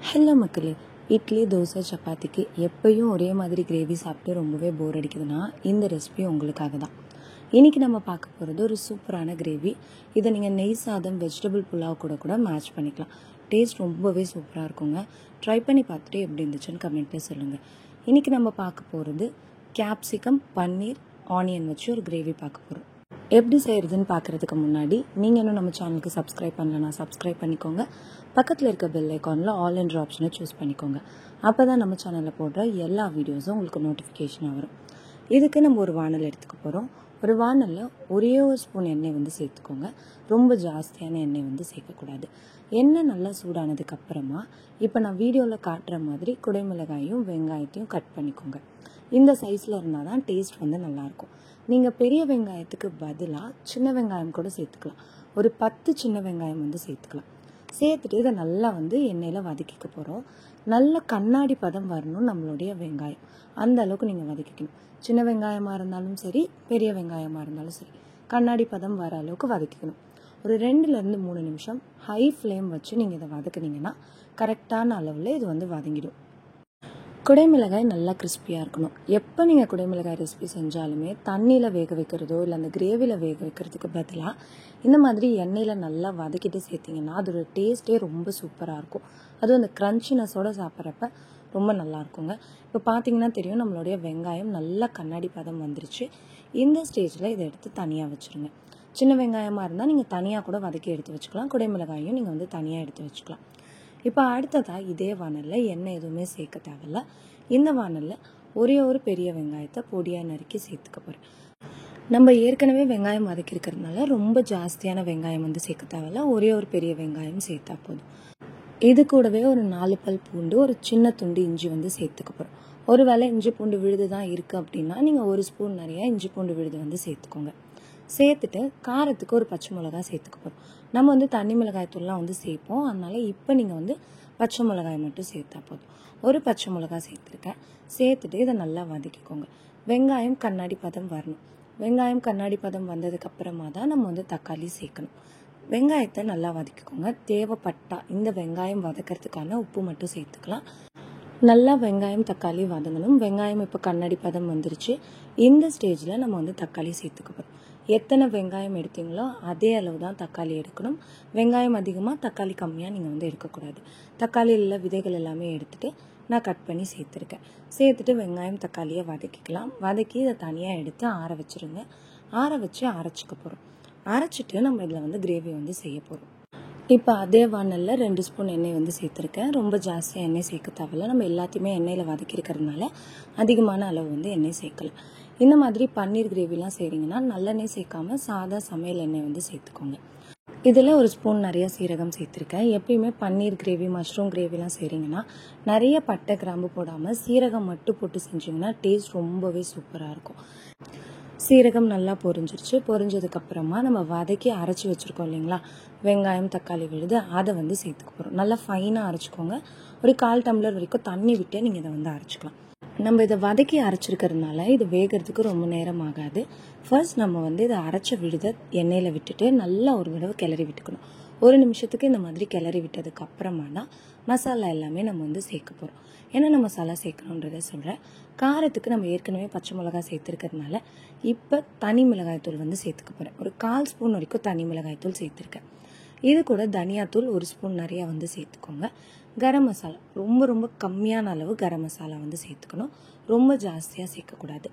Hello மக்களே, இட்லி தோசை சப்பாத்திக்கு எப்பயும் ஒரே மாதிரி கிரேவி சாப்பிட்டு ரொம்பவே போர் அடிக்குதுன்னா இந்த ரெசிபி உங்களுக்காக தான். இன்றைக்கி நம்ம பார்க்க போகிறது ஒரு சூப்பரான கிரேவி. இதை நீங்கள் நெய் சாதம் வெஜிடபிள் புலாவ் கூட மேட்ச் பண்ணிக்கலாம். டேஸ்ட் ரொம்பவே சூப்பராக இருக்குங்க. ட்ரை பண்ணி பார்த்துட்டு எப்படி இருந்துச்சுன்னு கமெண்ட்டில் சொல்லுங்கள். இன்றைக்கி நம்ம பார்க்க போகிறது கேப்சிகம் பன்னீர் ஆனியன் வச்சு ஒரு கிரேவி பார்க்க போகிறோம். எப்படி செய்கிறதுன்னு பார்க்குறதுக்கு முன்னாடி நீங்கள் இன்னும் நம்ம சேனலுக்கு சப்ஸ்கிரைப் பண்ணலன்னா சப்ஸ்கிரைப் பண்ணிக்கோங்க. பக்கத்தில் இருக்க பெல் ஐக்கானில் ஆல் என்ற ஆப்ஷனை சூஸ் பண்ணிக்கோங்க. அப்போ தான் நம்ம சேனலில் போடுற எல்லா வீடியோஸும் உங்களுக்கு நோட்டிஃபிகேஷனாக வரும். இதுக்கு நம்ம ஒரு வானல் எடுத்துக்க போகிறோம். ஒரு வானலில் ஒரே ஒரு ஸ்பூன் எண்ணெய் வந்து சேர்த்துக்கோங்க. ரொம்ப ஜாஸ்தியான எண்ணெய் வந்து சேர்க்கக்கூடாது. எண்ணெய் நல்லா சூடானதுக்கப்புறமா இப்போ நான் வீடியோவில் காட்டுற மாதிரி குடைமிளகாயும் வெங்காயத்தையும் கட் பண்ணிக்கோங்க. இந்த சைஸில் இருந்தால் தான் டேஸ்ட் வந்து நல்லாயிருக்கும். நீங்கள் பெரிய வெங்காயத்துக்கு பதிலாக சின்ன வெங்காயம் கூட சேர்த்துக்கலாம். ஒரு 10 சின்ன வெங்காயம் வந்து சேர்த்துக்கலாம். சேர்த்துட்டு இதை நல்லா வந்து எண்ணெயில் வதக்கிக்க போகிறோம். நல்ல கண்ணாடி பதம் வரணும் நம்மளுடைய வெங்காயம். அந்த அளவுக்கு நீங்கள் வதக்கிக்கணும். சின்ன வெங்காயமாக இருந்தாலும் சரி, பெரிய வெங்காயமாக இருந்தாலும் சரி, கண்ணாடி பதம் வர அளவுக்கு வதக்கிக்கணும். ஒரு 2லேருந்து 3 நிமிஷம் ஹை ஃப்ளேம் வச்சு நீங்கள் இதை வதக்குனீங்கன்னா கரெக்டான அளவில் இது வந்து வதங்கிடும். குடைமிளகாய் நல்லா கிறிஸ்பியாக இருக்கணும். எப்போ நீங்கள் குடைமிளகாய் ரெசிபி செஞ்சாலுமே தண்ணியில் வேக வைக்கிறதோ இல்லை அந்த கிரேவியில் வேக வைக்கிறதுக்கு பதிலாக இந்த மாதிரி எண்ணெயில் நல்லா வதக்கிட்டு சேர்த்திங்கன்னா அதோட டேஸ்ட்டே ரொம்ப சூப்பராக இருக்கும். அதுவும் அந்த க்ரன்ச்சினஸோடு சாப்பிட்றப்ப ரொம்ப நல்லாயிருக்குங்க. இப்போ பார்த்தீங்கன்னா தெரியும், நம்மளுடைய வெங்காயம் நல்லா கண்ணாடி பதம் வந்துருச்சு. இந்த ஸ்டேஜில் இதை எடுத்து தனியாக வச்சுருங்க. சின்ன வெங்காயமாக இருந்தால் நீங்கள் தனியாக கூட வதக்கி எடுத்து வச்சுக்கலாம். குடைமிளகாயும் நீங்கள் வந்து தனியாக எடுத்து வச்சுக்கலாம். இப்போ அடுத்ததாக இதே வானலில் எண்ணெய் எதுவுமே சேர்க்க தேவையில்ல. இந்த வானலில் ஒரே ஒரு பெரிய வெங்காயத்தை பொடியாக நறுக்கி சேர்த்துக்க போகிறேன். நம்ம ஏற்கனவே வெங்காயம் வதக்கியிருக்கிறதுனால ரொம்ப ஜாஸ்தியான வெங்காயம் வந்து சேர்க்க தேவையில்ல. ஒரே ஒரு பெரிய வெங்காயம் சேர்த்தா போதும். இது கூடவே ஒரு 4 பல் பூண்டு, ஒரு சின்ன துண்டு இஞ்சி வந்து சேர்த்துக்க போகிறோம். ஒரு வேளை இஞ்சி பூண்டு விழுது தான் இருக்குது அப்படின்னா நீங்கள் ஒரு ஸ்பூன் நிறையா இஞ்சி பூண்டு விழுது வந்து சேர்த்துக்கோங்க. சேர்த்துட்டு காரத்துக்கு ஒரு பச்சை மிளகாய் சேர்த்துக்க போகிறோம். நம்ம வந்து தண்ணி மிளகாய் தூள்லாம் வந்து சேர்ப்போம். அதனால் இப்போ நீங்கள் வந்து பச்சை மிளகாய் மட்டும் சேர்த்தா போதும். ஒரு பச்சை மிளகாய் சேர்த்துருக்கேன். சேர்த்துட்டு இதை நல்லா வதக்கிக்கோங்க. வெங்காயம் கண்ணாடி பதம் வரணும். வெங்காயம் கண்ணாடி பதம் வந்ததுக்கப்புறமா தான் நம்ம வந்து தக்காளி சேர்க்கணும். வெங்காயத்தை நல்லா வதக்கிக்கோங்க. தேவைப்பட்டா இந்த வெங்காயம் வதக்கிறதுக்கான உப்பு மட்டும் சேர்த்துக்கலாம். நல்லா வெங்காயம் தக்காளி வதங்கணும். வெங்காயம் இப்போ கண்ணாடி பதம் வந்துருச்சு. இந்த ஸ்டேஜில் நம்ம வந்து தக்காளி சேர்த்துக்க போகிறோம். எத்தனை வெங்காயம் எடுத்தீங்களோ அதே அளவு தான் தக்காளி எடுக்கணும். வெங்காயம் அதிகமாக தக்காளி கம்மியாக நீங்கள் வந்து எடுக்கக்கூடாது. தக்காளியில் விதைகள் எல்லாமே எடுத்துகிட்டு நான் கட் பண்ணி சேர்த்துருக்கேன். சேர்த்துட்டு வெங்காயம் தக்காளியை வதக்கிக்கலாம். வதக்கி இதை தனியாக எடுத்து ஆற வச்சுருங்க. ஆற வச்சு அரைச்சிக்க போகிறோம். அரைச்சிட்டு நம்ம இதில் வந்து கிரேவி வந்து செய்ய போகிறோம். இப்போ அதே வானலில் 2 ஸ்பூன் எண்ணெய் வந்து சேர்த்துருக்கேன். ரொம்ப ஜாஸ்தியாக எண்ணெய் சேர்க்க தேவையில்ல. நம்ம எல்லாத்தையுமே எண்ணெயில் வதக்கியிருக்கிறதுனால அதிகமான அளவு வந்து எண்ணெய் சேர்க்கலாம். இந்த மாதிரி பன்னீர் கிரேவிலாம் செய்கிறீங்கன்னா நல்லெண்ணெய் சேர்க்காம சாதா சமையல் எண்ணெய் வந்து சேர்த்துக்கோங்க. இதில் ஒரு ஸ்பூன் நிறைய சீரகம் சேர்த்துருக்கேன். எப்பயுமே பன்னீர் கிரேவி, மஷ்ரூம் கிரேவிலாம் செய்கிறீங்கன்னா நிறைய பட்டை கிராம்பு போடாமல் சீரகம் மட்டும் போட்டு செஞ்சிங்கன்னா டேஸ்ட் ரொம்பவே சூப்பராக இருக்கும். சீரகம் நல்லா பொரிஞ்சிருச்சு. பொரிஞ்சதுக்கப்புறமா நம்ம வதக்கி அரைச்சி வச்சுருக்கோம் இல்லைங்களா, வெங்காயம் தக்காளி விழுது, அதை வந்து சேர்த்துக்க போகிறோம். நல்லா ஃபைனாக அரைச்சிக்கோங்க. ஒரு 1/4 டம்ளர் வரைக்கும் தண்ணி விட்டு நீங்கள் இதை வந்து அரைச்சிக்கலாம். நம்ம இதை வதக்கி அரைச்சிருக்கிறதுனால இது வேகிறதுக்கு ரொம்ப நேரம் ஆகாது. ஃபர்ஸ்ட் நம்ம வந்து இதை அரைச்ச விழுத எண்ணெயில் விட்டுட்டு நல்லா ஒரு தடவை கிளறி விட்டுக்கணும். 1 நிமிஷத்துக்கு இந்த மாதிரி கிளறி விட்டதுக்கு அப்புறமா தான் மசாலா எல்லாமே நம்ம வந்து சேர்க்க போகிறோம். என்னென்ன மசாலா சேர்க்கணுன்றதை சொல்கிறேன். காரத்துக்கு நம்ம ஏற்கனவே பச்சை மிளகாய் சேர்த்துருக்கிறதுனால இப்போ தனி மிளகாய்த்தூள் வந்து சேர்த்துக்க போகிறேன். ஒரு 1/4 ஸ்பூன் வரைக்கும் தனி மிளகாய்த்தூள் சேர்த்துருக்கேன். இது கூட தனியாத்தூள் 1 ஸ்பூன் நிறையா வந்து சேர்த்துக்கோங்க. கரம் மசாலா ரொம்ப கம்மியான அளவு கரம் மசாலா வந்து சேர்த்துக்கணும். ரொம்ப ஜாஸ்தியாக சேர்க்கக்கூடாது.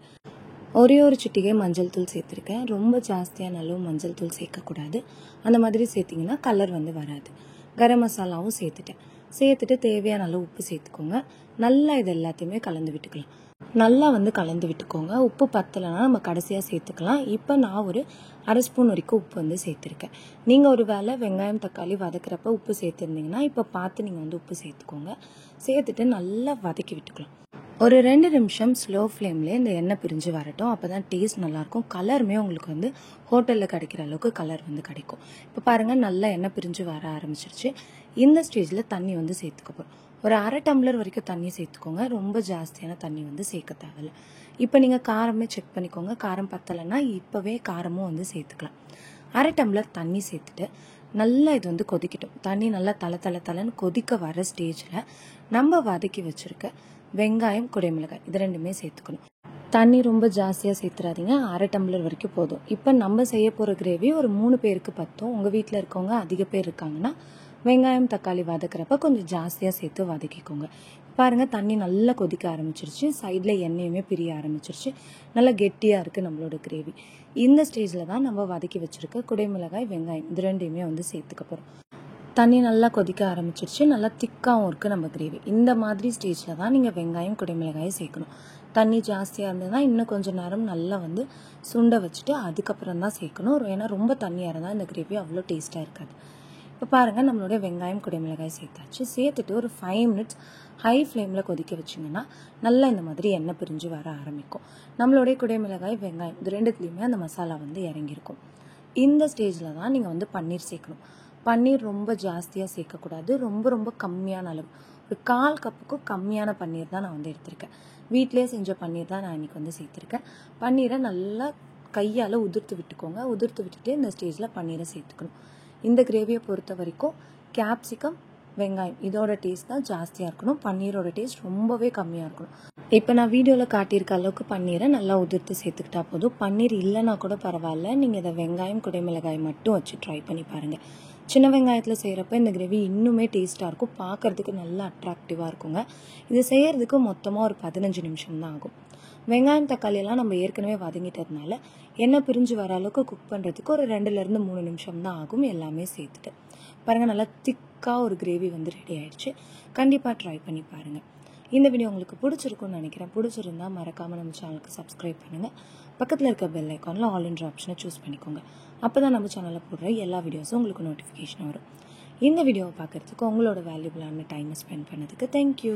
ஒரே ஒரு சிட்டிகை மஞ்சள் தூள் சேர்த்துருக்கேன். ரொம்ப ஜாஸ்தியான அளவு மஞ்சள் தூள் சேர்க்கக்கூடாது. அந்த மாதிரி சேர்த்திங்கன்னா கலர் வந்து வராது. கரம் மசாலாவும் சேர்த்துட்டு தேவையான அளவு உப்பு சேர்த்துக்கோங்க. நல்லா இது எல்லாத்தையுமே கலந்து விட்டுக்கலாம். நல்லா வந்து கலந்து விட்டுக்கோங்க. உப்பு பத்தலைன்னா நம்ம கடைசியாக சேர்த்துக்கலாம். இப்போ நான் ஒரு 1/2 ஸ்பூன் வரைக்கும் உப்பு வந்து சேர்த்துருக்கேன். நீங்கள் ஒரு வேளை வெங்காயம் தக்காளி வதக்கிறப்ப உப்பு சேர்த்துருந்தீங்கன்னா இப்போ பார்த்து நீங்கள் வந்து உப்பு சேர்த்துக்கோங்க. சேர்த்துட்டு நல்லா வதக்கி விட்டுக்கலாம். ஒரு 2 நிமிஷம் ஸ்லோ ஃப்ளேம்லேயே இந்த எண்ணெய் பிரிஞ்சு வரட்டும். அப்போ தான் டேஸ்ட் நல்லாயிருக்கும். கலருமே உங்களுக்கு வந்து ஹோட்டலில் கிடைக்கிற அளவுக்கு கலர் வந்து கிடைக்கும். இப்போ பாருங்கள், நல்லா எண்ணெய் பிரிஞ்சு வர ஆரம்பிச்சிருச்சு. இந்த ஸ்டேஜில் தண்ணி வந்து சேர்த்துக்க போகிறோம். ஒரு 1/2 டம்ளர் வரைக்கும் தண்ணி சேர்த்துக்கோங்க. ரொம்ப ஜாஸ்தியான தண்ணி வந்து சேர்க்க தேவையில்ல. இப்போ நீங்கள் காரமே செக் பண்ணிக்கோங்க. காரம் பத்தலைன்னா இப்போவே காரமும் வந்து சேர்த்துக்கலாம். 1/2 டம்ளர் தண்ணி சேர்த்துட்டு நல்லா இது வந்து கொதிக்கட்டும். தண்ணி நல்லா தளன்னு கொதிக்க வர ஸ்டேஜில் நம்ம வதக்கி வச்சுருக்க வெங்காயம், குடைமிளகாய் இது ரெண்டுமே சேர்த்துக்கணும். தண்ணி ரொம்ப ஜாஸ்தியாக சேர்த்துறாதீங்க. 1/2 டம்ளர் வரைக்கும் போதும். இப்போ நம்ம செய்ய போகிற கிரேவி ஒரு 3 பேருக்கு பத்தும். உங்கள் வீட்டில் இருக்கவங்க அதிக பேர் இருக்காங்கன்னா வெங்காயம், தக்காளி வதக்கிறப்ப கொஞ்சம் ஜாஸ்தியாக சேர்த்து வதக்கிக்கோங்க. பாருங்கள், தண்ணி நல்லா கொதிக்க ஆரம்பிச்சிருச்சு. சைடில் எண்ணெயுமே பிரிய ஆரம்பிச்சிருச்சு. நல்லா கெட்டியாக இருக்குது நம்மளோட கிரேவி. இந்த ஸ்டேஜில் தான் நம்ம வதக்கி வச்சுருக்க குடைமிளகாய், வெங்காயம் இது ரெண்டையுமே வந்து சேர்த்துக்க போகிறோம். தண்ணி நல்லா கொதிக்க ஆரம்பிச்சிருச்சு. நல்லா திக்காகவும் இருக்குது நம்ம கிரேவி. இந்த மாதிரி ஸ்டேஜில் தான் நீங்கள் வெங்காயம், குடைமிளகாயை சேர்க்கணும். தண்ணி ஜாஸ்தியாக இருந்ததுன்னா இன்னும் கொஞ்சம் நேரம் நல்லா வந்து சுண்ட வச்சுட்டு அதுக்கப்புறம் தான் சேர்க்கணும். ஏன்னா ரொம்ப தண்ணியாக இருந்தால் இந்த கிரேவி அவ்வளோ டேஸ்ட்டாக இருக்காது. இப்போ பாருங்கள், நம்மளோட வெங்காயம், குடைமிளகாய் சேர்த்தாச்சு. சேர்த்துட்டு ஒரு 5 மினிட்ஸ் ஹை ஃப்ளேமில் கொதிக்க வச்சிங்கன்னா நல்லா இந்த மாதிரி எண்ணெய் பிரிஞ்சு வர ஆரம்பிக்கும். நம்மளுடைய குடைமிளகாய், வெங்காயம் இது ரெண்டுத்துலேயுமே அந்த மசாலா வந்து இறங்கியிருக்கும். இந்த ஸ்டேஜில் தான் நீங்கள் வந்து பன்னீர் சேர்க்கணும். பன்னீர் ரொம்ப ஜாஸ்தியாக சேர்க்கக்கூடாது. ரொம்ப கம்மியான அளவு, ஒரு 1/4 கப்புக்கும் கம்மியான பன்னீர் தான் நான் வந்து எடுத்திருக்கேன். வீட்டிலே செஞ்ச பன்னீர் தான் நான் இன்றைக்கி வந்து சேர்த்துருக்கேன். பன்னீரை நல்லா கையால் உதிர்த்து விட்டுக்கோங்க. உதிர்த்து விட்டுட்டு இந்த ஸ்டேஜில் பன்னீரை சேர்த்துக்கணும். இந்த கிரேவியை பொறுத்த வரைக்கும் கேப்சிகம், வெங்காயம் இதோட டேஸ்ட் தான் ஜாஸ்தியாக இருக்கணும். பன்னீரோட டேஸ்ட் ரொம்பவே கம்மியாக இருக்கணும். இப்போ நான் வீடியோவில் காட்டியிருக்க அளவுக்கு பன்னீரை நல்லா உதிர்த்து சேர்த்துக்கிட்டா போதும். பன்னீர் இல்லைன்னா கூட பரவாயில்ல, நீங்கள் இதை வெங்காயம், குடைமிளகாய் மட்டும் வச்சு ட்ரை பண்ணி பாருங்கள். சின்ன வெங்காயத்தில் செய்கிறப்ப இந்த கிரேவி இன்னுமே டேஸ்ட்டாக இருக்கும். பார்க்குறதுக்கு நல்லா அட்ராக்டிவாக இருக்குங்க. இது செய்கிறதுக்கு மொத்தமாக ஒரு 15 நிமிஷம் தான் ஆகும். வெங்காயம், தக்காளியெல்லாம் நம்ம ஏற்கனவே வதங்கிட்டதுனால எண்ணெய் பிரிஞ்சு வர அளவுக்கு குக் பண்ணுறதுக்கு ஒரு 2லேருந்து 3 நிமிஷம் தான் ஆகும். எல்லாமே சேர்த்துட்டு பாருங்கள், நல்லா திக்காக ஒரு கிரேவி வந்து ரெடி ஆயிடுச்சு. கண்டிப்பாக ட்ரை பண்ணி பாருங்கள். இந்த வீடியோ உங்களுக்கு பிடிச்சிருக்குன்னு நினைக்கிறேன். பிடிச்சிருந்தா மறக்காமல் நம்ம சேனலுக்கு சப்ஸ்கிரைப் பண்ணுங்கள். பக்கத்தில் இருக்க பெல் ஐக்கானில் ஆல் என்ற ஆப்ஷனை சூஸ் பண்ணிக்கோங்க. அப்போ தான் நம்ம சேனலில் போடுற எல்லா வீடியோஸும் உங்களுக்கு நோட்டிஃபிகேஷன் வரும். இந்த வீடியோவை பார்க்குறதுக்கு உங்களோட வேல்யூபிளான டைமை ஸ்பெண்ட் பண்ணதுக்கு தேங்க்யூ.